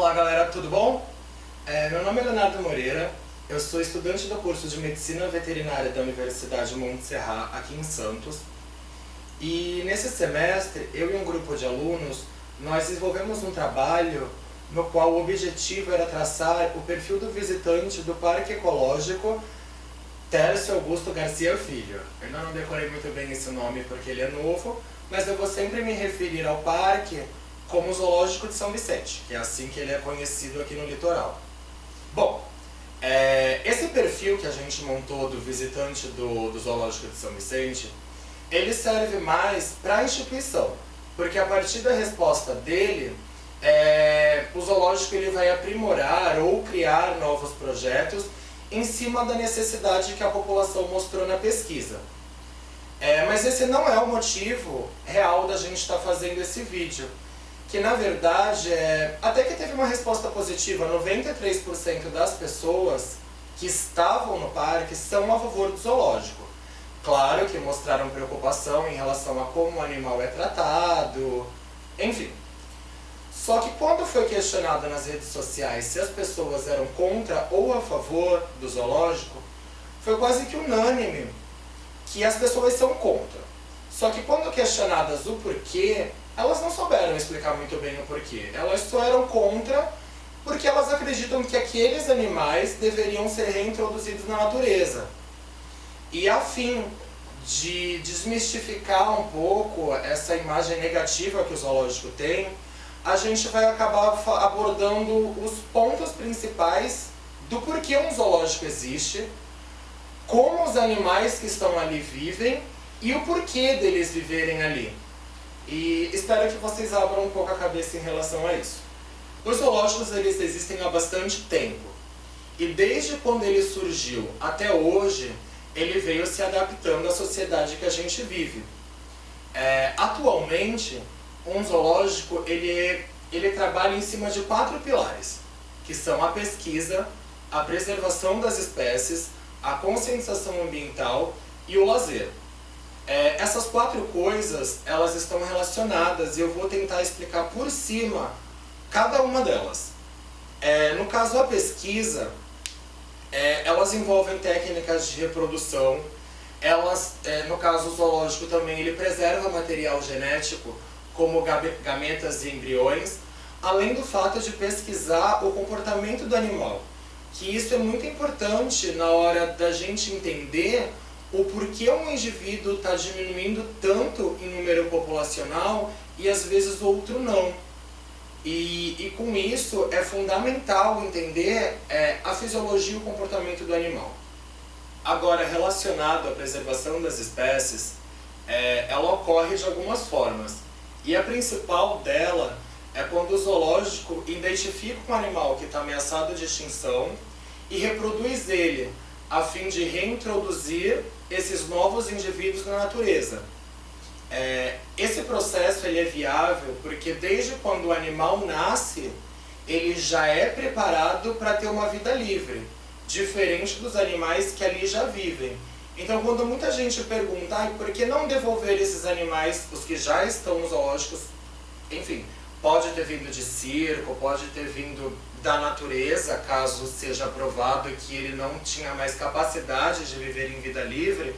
Olá galera, tudo bom? Meu nome é Leonardo Moreira, eu sou estudante do curso de Medicina Veterinária da Universidade Montserrat, aqui em Santos. E nesse semestre, eu e um grupo de alunos, nós desenvolvemos um trabalho no qual o objetivo era traçar o perfil do visitante do Parque Ecológico Tércio Augusto Garcia Filho. Eu ainda não decorei muito bem esse nome porque ele é novo, mas eu vou sempre me referir ao parque como o Zoológico de São Vicente, que é assim que ele é conhecido aqui no litoral. Bom, esse perfil que a gente montou do visitante do Zoológico de São Vicente, ele serve mais para a instituição, porque a partir da resposta dele, o zoológico ele vai aprimorar ou criar novos projetos em cima da necessidade que a população mostrou na pesquisa. Mas esse não é o motivo real da gente estar fazendo esse vídeo, que na verdade, até que teve uma resposta positiva, 93% das pessoas que estavam no parque são a favor do zoológico. Claro que mostraram preocupação em relação a como o animal é tratado, enfim. Só que quando foi questionado nas redes sociais se as pessoas eram contra ou a favor do zoológico, foi quase que unânime que as pessoas são contra. Só que quando questionadas o porquê, elas não souberam explicar muito bem o porquê. Elas só eram contra porque elas acreditam que aqueles animais deveriam ser reintroduzidos na natureza. E a fim de desmistificar um pouco essa imagem negativa que o zoológico tem, a gente vai acabar abordando os pontos principais do porquê um zoológico existe, como os animais que estão ali vivem e o porquê deles viverem ali. E espero que vocês abram um pouco a cabeça em relação a isso. Os zoológicos eles existem há bastante tempo. E desde quando ele surgiu até hoje, ele veio se adaptando à sociedade que a gente vive. Atualmente, um zoológico ele trabalha em cima de 4 pilares, que são a pesquisa, a preservação das espécies, a conscientização ambiental e o lazer. Essas 4 coisas, elas estão relacionadas e eu vou tentar explicar por cima cada uma delas. No caso, a pesquisa, elas envolvem técnicas de reprodução, no caso, o zoológico também ele preserva material genético, como gametas e embriões, além do fato de pesquisar o comportamento do animal, que isso é muito importante na hora da gente entender o porquê um indivíduo está diminuindo tanto em número populacional e às vezes o outro não. E com isso é fundamental entender a fisiologia e o comportamento do animal. Agora, relacionado à preservação das espécies, ela ocorre de algumas formas. E a principal dela é quando o zoológico identifica um animal que está ameaçado de extinção e reproduz ele, a fim de reintroduzir esses novos indivíduos na natureza. Esse processo ele é viável porque desde quando o animal nasce, ele já é preparado para ter uma vida livre, diferente dos animais que ali já vivem. Então, quando muita gente pergunta, por que não devolver esses animais, os que já estão nos zoológicos, enfim, pode ter vindo de circo, pode ter vindo da natureza, caso seja provado que ele não tinha mais capacidade de viver em vida livre.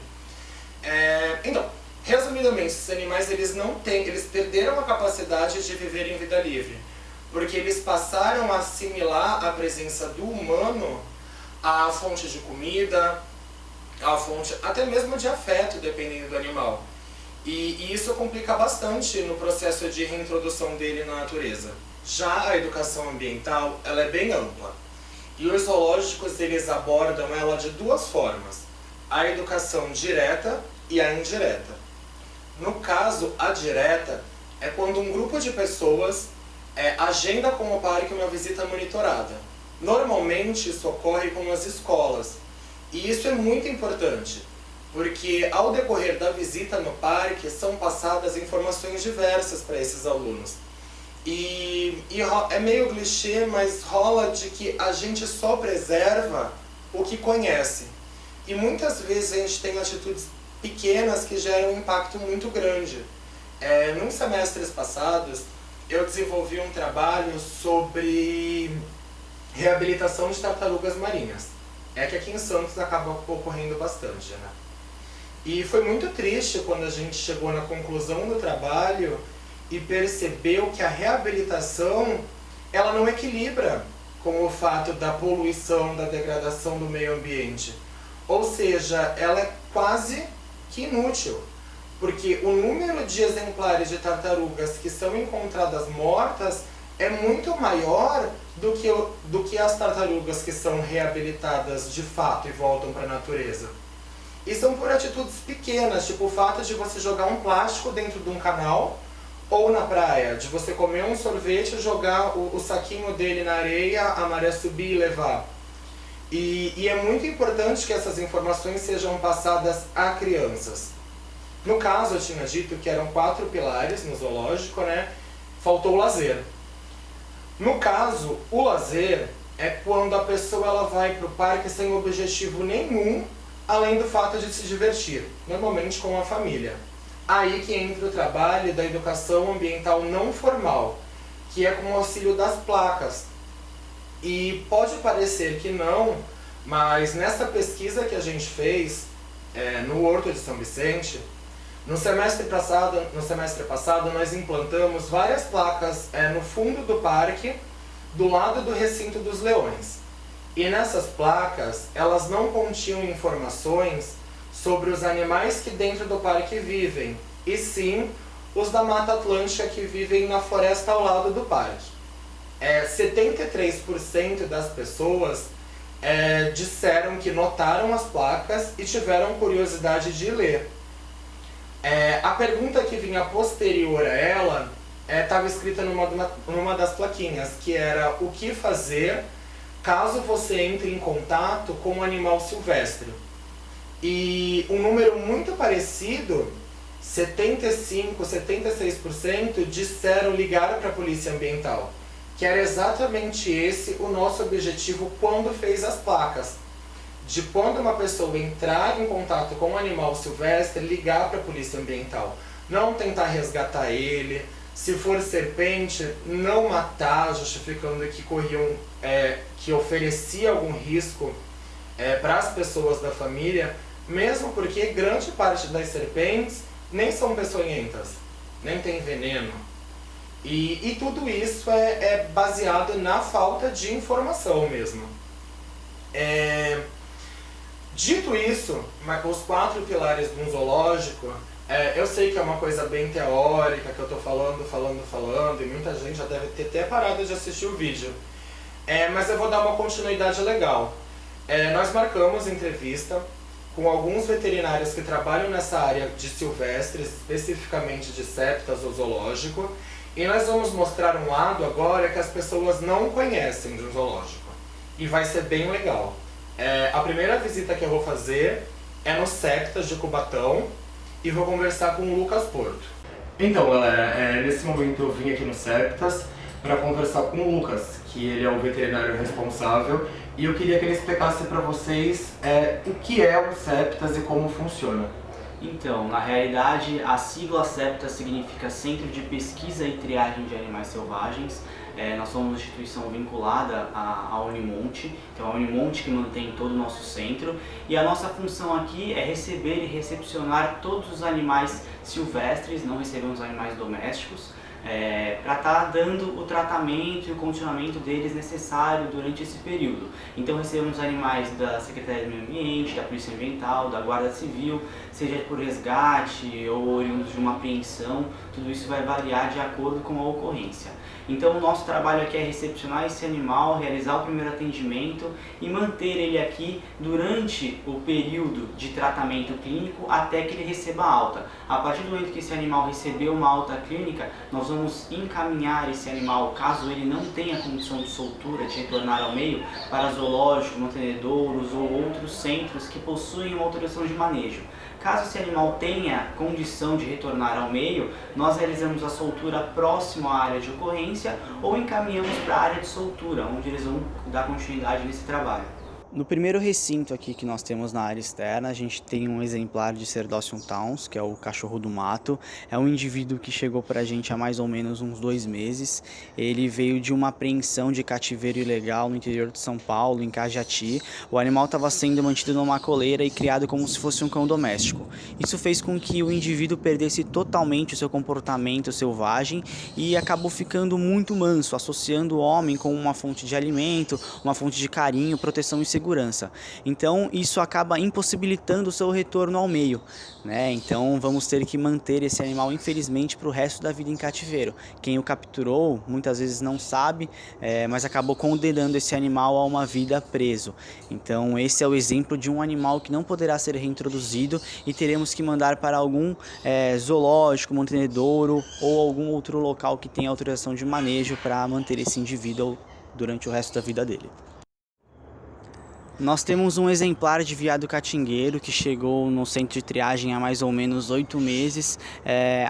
Então, resumidamente, esses animais eles perderam a capacidade de viver em vida livre, porque eles passaram a assimilar a presença do humano à fonte de comida, à fonte até mesmo de afeto, dependendo do animal. E isso complica bastante no processo de reintrodução dele na natureza. Já a educação ambiental, ela é bem ampla. E os zoológicos, eles abordam ela de 2 formas. A educação direta e a indireta. No caso, a direta é quando um grupo de pessoas agenda com o parque uma visita monitorada. Normalmente, isso ocorre com as escolas. E isso é muito importante, porque ao decorrer da visita no parque, são passadas informações diversas para esses alunos. E é meio clichê, mas rola de que a gente só preserva o que conhece. E muitas vezes a gente tem atitudes pequenas que geram um impacto muito grande. Nos semestres passados, eu desenvolvi um trabalho sobre reabilitação de tartarugas marinhas. É que aqui em Santos acaba ocorrendo bastante, né? E foi muito triste quando a gente chegou na conclusão do trabalho e percebeu que a reabilitação ela não equilibra com o fato da poluição, da degradação do meio ambiente. Ou seja, ela é quase que inútil, porque o número de exemplares de tartarugas que são encontradas mortas é muito maior do que as tartarugas que são reabilitadas de fato e voltam para a natureza. E são por atitudes pequenas, tipo o fato de você jogar um plástico dentro de um canal ou na praia, de você comer um sorvete e jogar o saquinho dele na areia, a maré subir e levar. E é muito importante que essas informações sejam passadas a crianças. No caso, eu tinha dito que eram 4 pilares no zoológico, né? Faltou o lazer. No caso, o lazer é quando a pessoa ela vai para o parque sem objetivo nenhum, além do fato de se divertir, normalmente com a família. Aí que entra o trabalho da educação ambiental não formal, que é com o auxílio das placas. E pode parecer que não, mas nessa pesquisa que a gente fez no Horto de São Vicente, no semestre passado nós implantamos várias placas no fundo do parque, do lado do recinto dos leões. E nessas placas, elas não continham informações sobre os animais que dentro do parque vivem, e sim os da Mata Atlântica que vivem na floresta ao lado do parque. 73% das pessoas disseram que notaram as placas e tiveram curiosidade de ler. A pergunta que vinha posterior a ela estava escrita numa das plaquinhas, que era o que fazer caso você entre em contato com um animal silvestre. E um número muito parecido, 75, 76% disseram ligar para a polícia ambiental, que era exatamente esse o nosso objetivo quando fez as placas. De quando uma pessoa entrar em contato com um animal silvestre, ligar para a polícia ambiental. Não tentar resgatar ele, se for serpente, não matar, justificando que que oferecia algum risco para as pessoas da família, mesmo porque grande parte das serpentes nem são peçonhentas, nem tem veneno. E tudo isso é baseado na falta de informação mesmo. Dito isso, os 4 pilares de um zoológico, eu sei que é uma coisa bem teórica, que eu estou falando, e muita gente já deve ter até parado de assistir o vídeo. Mas eu vou dar uma continuidade legal. Nós marcamos entrevista com alguns veterinários que trabalham nessa área de silvestres, especificamente de septas ou zoológico, e nós vamos mostrar um lado agora que as pessoas não conhecem de um zoológico, e vai ser bem legal. A primeira visita que eu vou fazer é no Septas de Cubatão e vou conversar com o Lucas Porto. Então galera, nesse momento eu vim aqui no Septas para conversar com o Lucas, que ele é o veterinário responsável, e eu queria que ele explicasse para vocês o que é o Septas e como funciona. Então, na realidade, a sigla Septas significa Centro de Pesquisa e Triagem de Animais Selvagens. Nós somos uma instituição vinculada à Unimonte, então a Unimonte que mantém todo o nosso centro, e a nossa função aqui é receber e recepcionar todos os animais silvestres, não recebemos animais domésticos, para estar dando o tratamento e o continuamento deles necessário durante esse período. Então recebemos animais da Secretaria do Meio Ambiente, da Polícia Ambiental, da Guarda Civil, seja por resgate ou oriundos de uma apreensão, tudo isso vai variar de acordo com a ocorrência. Então o nosso trabalho aqui é recepcionar esse animal, realizar o primeiro atendimento e manter ele aqui durante o período de tratamento clínico até que ele receba alta. A partir do momento que esse animal recebeu uma alta clínica, nós vamos encaminhar esse animal, caso ele não tenha condição de soltura, de retornar ao meio, para zoológico, mantenedouros ou outros centros que possuem uma autorização de manejo. Caso esse animal tenha condição de retornar ao meio, nós realizamos a soltura próximo à área de ocorrência ou encaminhamos para a área de soltura, onde eles vão dar continuidade nesse trabalho. No primeiro recinto aqui que nós temos na área externa, a gente tem um exemplar de Cerdócio Towns, que é o cachorro do mato. É um indivíduo que chegou para a gente há mais ou menos uns 2 meses. Ele veio de uma apreensão de cativeiro ilegal no interior de São Paulo, em Cajati. O animal estava sendo mantido numa coleira e criado como se fosse um cão doméstico. Isso fez com que o indivíduo perdesse totalmente o seu comportamento selvagem e acabou ficando muito manso, associando o homem com uma fonte de alimento, uma fonte de carinho, proteção e segurança. Então isso acaba impossibilitando o seu retorno ao meio, né? Então vamos ter que manter esse animal, infelizmente, para o resto da vida em cativeiro. Quem o capturou muitas vezes não sabe, mas acabou condenando esse animal a uma vida preso. Então esse é o exemplo de um animal que não poderá ser reintroduzido e teremos que mandar para algum zoológico, mantenedouro ou algum outro local que tenha autorização de manejo para manter esse indivíduo durante o resto da vida dele. Nós temos um exemplar de veado catingueiro que chegou no centro de triagem há mais ou menos 8 meses.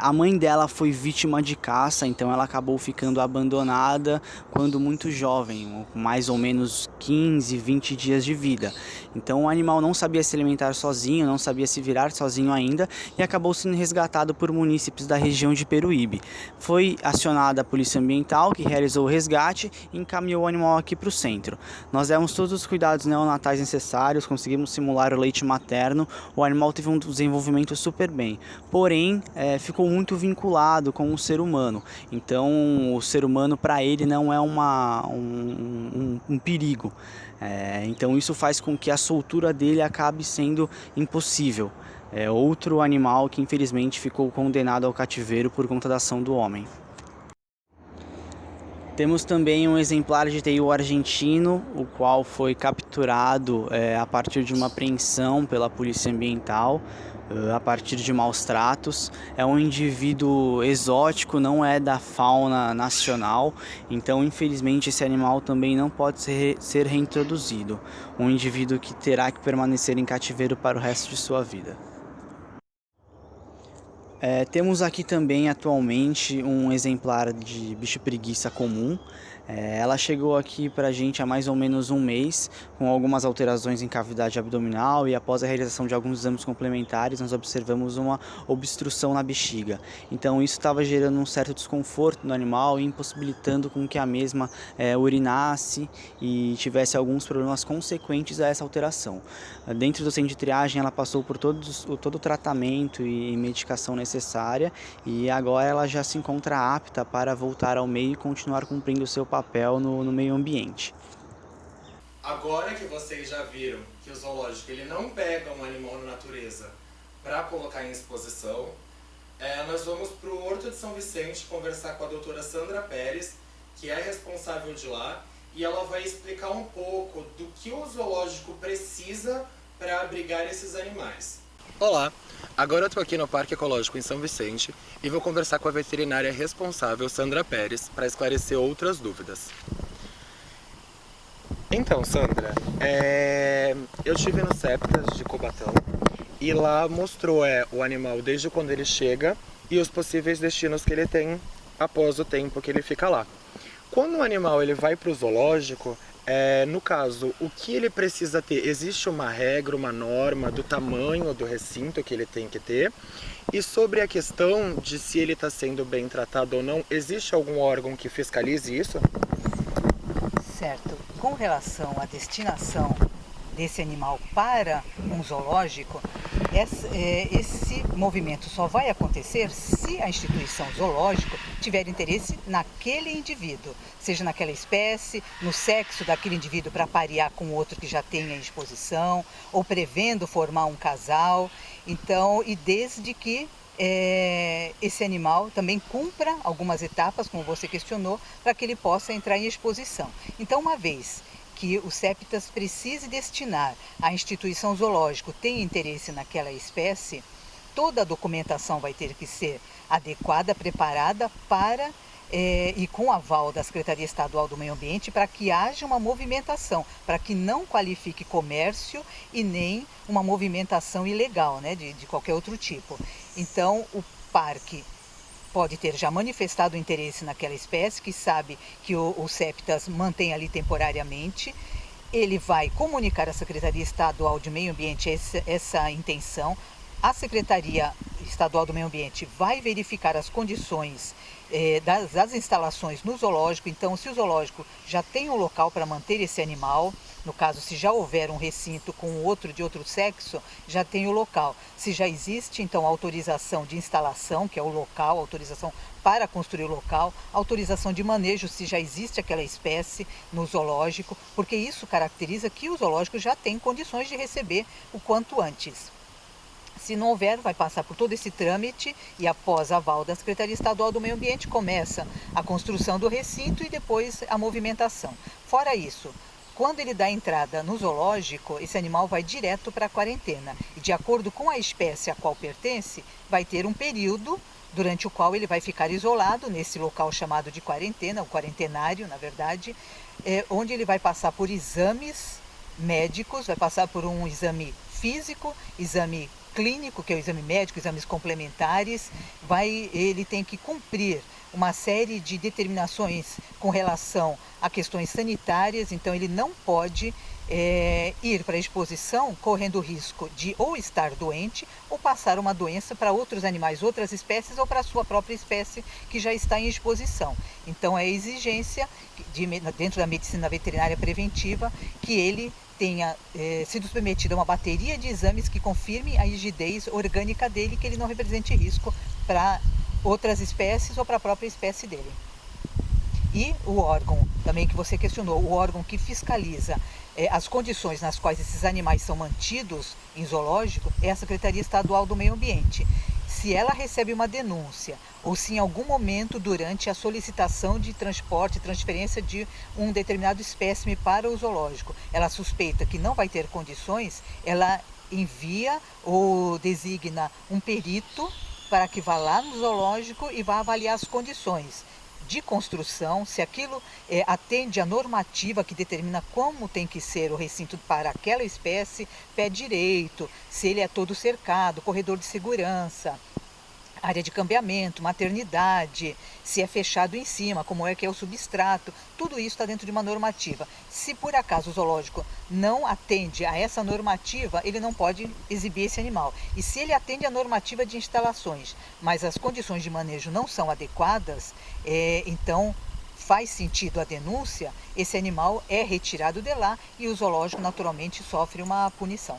A mãe dela foi vítima de caça, então ela acabou ficando abandonada quando muito jovem, com mais ou menos 15, 20 dias de vida. Então o animal não sabia se alimentar sozinho, não sabia se virar sozinho ainda e acabou sendo resgatado por munícipes da região de Peruíbe. Foi acionada a Polícia Ambiental, que realizou o resgate e encaminhou o animal aqui para o centro. Nós demos todos os cuidados neonatais necessários, conseguimos simular o leite materno, o animal teve um desenvolvimento super bem, porém ficou muito vinculado com o ser humano, então o ser humano para ele não é um perigo, então isso faz com que a soltura dele acabe sendo impossível. É outro animal que infelizmente ficou condenado ao cativeiro por conta da ação do homem. Temos também um exemplar de teiu argentino, o qual foi capturado a partir de uma apreensão pela Polícia Ambiental, a partir de maus tratos. É um indivíduo exótico, não é da fauna nacional, então infelizmente esse animal também não pode ser reintroduzido. Um indivíduo que terá que permanecer em cativeiro para o resto de sua vida. Temos aqui também atualmente um exemplar de bicho preguiça comum. Ela chegou aqui para a gente há mais ou menos 1 mês, com algumas alterações em cavidade abdominal, e após a realização de alguns exames complementares nós observamos uma obstrução na bexiga. Então isso estava gerando um certo desconforto no animal e impossibilitando com que a mesma urinasse e tivesse alguns problemas consequentes a essa alteração. Dentro do centro de triagem ela passou por todo o tratamento e medicação necessária e agora ela já se encontra apta para voltar ao meio e continuar cumprindo o seu papel no meio ambiente. Agora que vocês já viram que o zoológico ele não pega um animal na natureza para colocar em exposição, nós vamos para o Horto de São Vicente conversar com a doutora Sandra Pérez, que é responsável de lá, e ela vai explicar um pouco do que o zoológico precisa para abrigar esses animais. Olá, agora eu estou aqui no Parque Ecológico em São Vicente e vou conversar com a veterinária responsável Sandra Pérez para esclarecer outras dúvidas. Então, Sandra, eu estive no Septas de Cubatão e lá mostrou o animal desde quando ele chega e os possíveis destinos que ele tem após o tempo que ele fica lá. Quando o animal ele vai para o zoológico, no caso, o que ele precisa ter? Existe uma regra, uma norma do tamanho do recinto que ele tem que ter? E sobre a questão de se ele está sendo bem tratado ou não, existe algum órgão que fiscalize isso? Certo. Com relação à destinação desse animal para um zoológico, esse movimento só vai acontecer se a instituição zoológica tiver interesse naquele indivíduo, seja naquela espécie, no sexo daquele indivíduo para parear com outro que já tenha exposição, ou prevendo formar um casal. Então, e desde que esse animal também cumpra algumas etapas, como você questionou, para que ele possa entrar em exposição. Então, uma vez que o Septas precise destinar à instituição zoológica, tem interesse naquela espécie, toda a documentação vai ter que ser adequada, preparada para e com aval da Secretaria Estadual do Meio Ambiente para que haja uma movimentação, para que não qualifique comércio e nem uma movimentação ilegal, né, de qualquer outro tipo. Então, o parque pode ter já manifestado interesse naquela espécie, que sabe que o Septas mantém ali temporariamente, ele vai comunicar à Secretaria Estadual de Meio Ambiente essa intenção. A Secretaria Estadual do Meio Ambiente vai verificar as condições das instalações no zoológico. Então, se o zoológico já tem um local para manter esse animal, no caso, se já houver um recinto com outro de outro sexo, já tem o local. Se já existe, então, autorização de instalação, que é o local, autorização para construir o local, autorização de manejo, se já existe aquela espécie no zoológico, porque isso caracteriza que o zoológico já tem condições de receber o quanto antes. Se não houver, vai passar por todo esse trâmite e após aval da Secretaria Estadual do Meio Ambiente começa a construção do recinto e depois a movimentação. Fora isso, quando ele dá entrada no zoológico, esse animal vai direto para a quarentena e, de acordo com a espécie a qual pertence, vai ter um período durante o qual ele vai ficar isolado nesse local chamado de quarentena, o quarentenário, na verdade, onde ele vai passar por exames médicos, vai passar por um exame físico, exame clínico, que é o exame médico, exames complementares, ele tem que cumprir uma série de determinações com relação a questões sanitárias, então ele não pode ir para a exposição correndo o risco de ou estar doente ou passar uma doença para outros animais, outras espécies ou para a sua própria espécie que já está em exposição. Então é exigência dentro da medicina veterinária preventiva que ele tenha sido submetido a uma bateria de exames que confirme a rigidez orgânica dele, que ele não represente risco para outras espécies ou para a própria espécie dele. E o órgão, também que você questionou, o órgão que fiscaliza as condições nas quais esses animais são mantidos em zoológico é a Secretaria Estadual do Meio Ambiente. Se ela recebe uma denúncia ou se em algum momento durante a solicitação de transporte, transferência de um determinado espécime para o zoológico, ela suspeita que não vai ter condições, ela envia ou designa um perito para que vá lá no zoológico e vá avaliar as condições de construção, se aquilo atende à normativa que determina como tem que ser o recinto para aquela espécie, pé direito, se ele é todo cercado, corredor de segurança, área de cambiamento, maternidade, se é fechado em cima, como é que é o substrato, tudo isso está dentro de uma normativa. Se por acaso o zoológico não atende a essa normativa, ele não pode exibir esse animal. E se ele atende a normativa de instalações, mas as condições de manejo não são adequadas, então faz sentido a denúncia, esse animal é retirado de lá e o zoológico naturalmente sofre uma punição.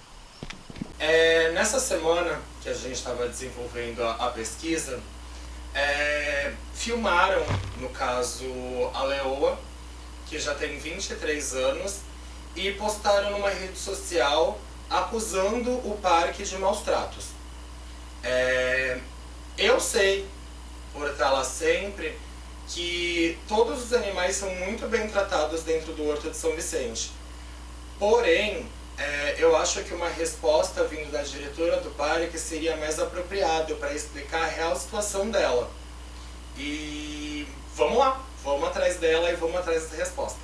Nessa semana que a gente estava desenvolvendo a pesquisa, filmaram, no caso, a leoa, que já tem 23 anos, e postaram numa rede social acusando o parque de maus tratos. Eu sei, por estar lá sempre, que todos os animais são muito bem tratados dentro do Horto de São Vicente. Porém, eu acho que uma resposta vindo da diretora do parque seria mais apropriada para explicar a real situação dela. E vamos lá, vamos atrás dela e vamos atrás dessa resposta.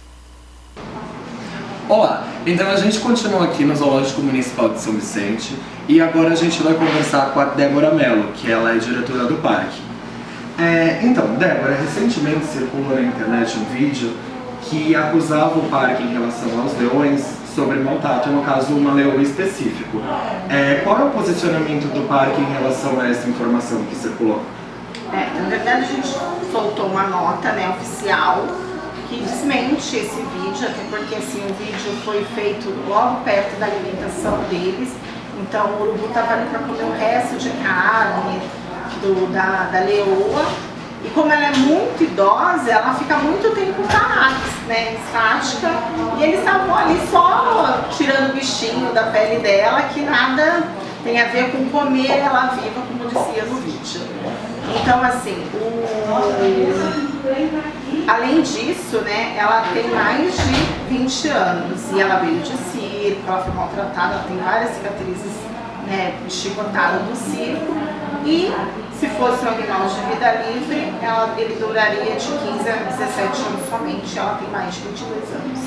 Olá, então a gente continua aqui no Zoológico Municipal de São Vicente e agora a gente vai conversar com a Débora Mello, que ela é diretora do parque. Então, Débora, recentemente circulou na internet um vídeo que acusava o parque em relação aos leões sobre maltrato, no caso uma leoa específico. Qual é o posicionamento do parque em relação a essa informação que circulou? Na verdade a gente soltou uma nota, oficial que desmente esse vídeo, até porque assim, o vídeo foi feito logo perto da alimentação deles, então o urubu estava ali para comer o resto de carne da leoa. E como ela é muito idosa, ela fica muito tempo parada, estática, e eles estavam ali só tirando o bichinho da pele dela, que nada tem a ver com comer ela viva, como dizia no vídeo. Então, assim, além disso, ela tem mais de 20 anos, e ela veio de circo, ela foi maltratada, ela tem várias cicatrizes, chicotada do circo, e se fosse um animal de vida livre, ele duraria de 15 a 17 anos somente, ela tem mais de 22 anos.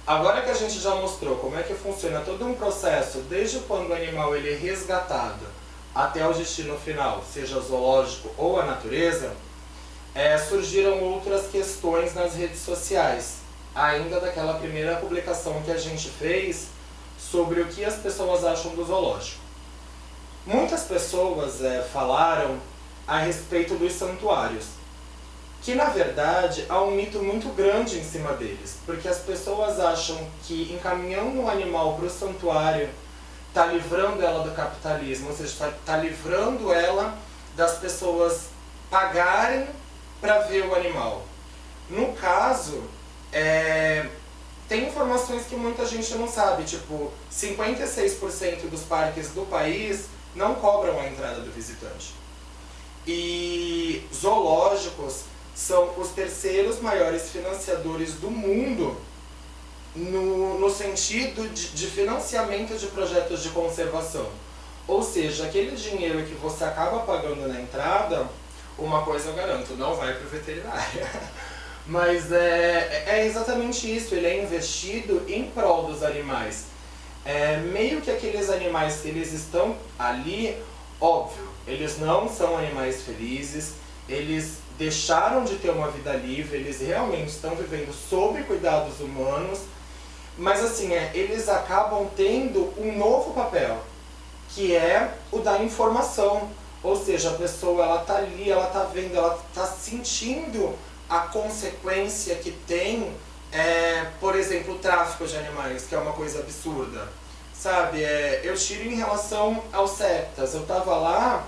Agora que a gente já mostrou como é que funciona todo um processo, desde quando o animal ele é resgatado até o destino final, seja zoológico ou a natureza, surgiram outras questões nas redes sociais. ainda daquela primeira publicação que a gente fez sobre o que as pessoas acham do zoológico. Muitas pessoas falaram a respeito dos santuários, que na verdade há um mito muito grande em cima deles, porque as pessoas acham que encaminhando um animal para o santuário está livrando ela do capitalismo, ou seja, está livrando ela das pessoas pagarem para ver o animal. No caso, tem informações que muita gente não sabe, tipo, 56% dos parques do país não cobram a entrada do visitante. E zoológicos são os terceiros maiores financiadores do mundo no sentido de financiamento de projetos de conservação. Ou seja, aquele dinheiro que você acaba pagando na entrada, uma coisa eu garanto, não vai para o veterinário. Mas é exatamente isso, ele é investido em prol dos animais. Meio que aqueles animais, eles estão ali, óbvio, eles não são animais felizes, eles deixaram de ter uma vida livre, eles realmente estão vivendo sob cuidados humanos, mas assim, eles acabam tendo um novo papel, que é o da informação. Ou seja, a pessoa, ela tá ali, ela tá vendo, ela tá sentindo a consequência que tem, por exemplo, o tráfico de animais, que é uma coisa absurda. Sabe, eu tiro em relação aos septas. Eu tava lá,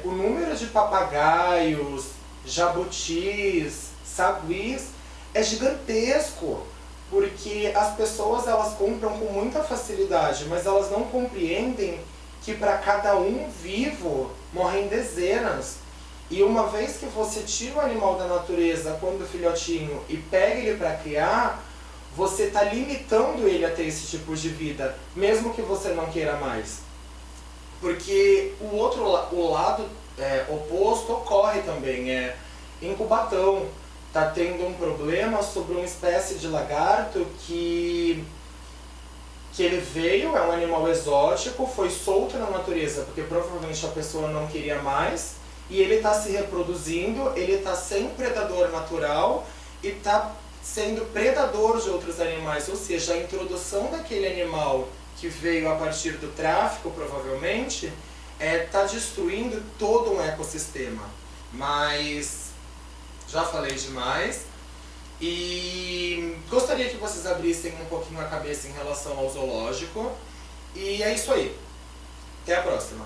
o número de papagaios, jabutis, saguis é gigantesco, porque as pessoas, elas compram com muita facilidade, mas elas não compreendem que para cada um vivo morrem dezenas. E uma vez que você tira o animal da natureza quando filhotinho e pega ele para criar, você está limitando ele a ter esse tipo de vida, mesmo que você não queira mais. Porque o lado oposto ocorre também. Em Cubatão está tendo um problema sobre uma espécie de lagarto que ele veio, é um animal exótico, foi solto na natureza, porque provavelmente a pessoa não queria mais, e ele está se reproduzindo, ele está sem predador natural e está sendo predador de outros animais, ou seja, a introdução daquele animal que veio a partir do tráfico, provavelmente, está destruindo todo um ecossistema. Mas já falei demais. E gostaria que vocês abrissem um pouquinho a cabeça em relação ao zoológico. E é isso aí. Até a próxima.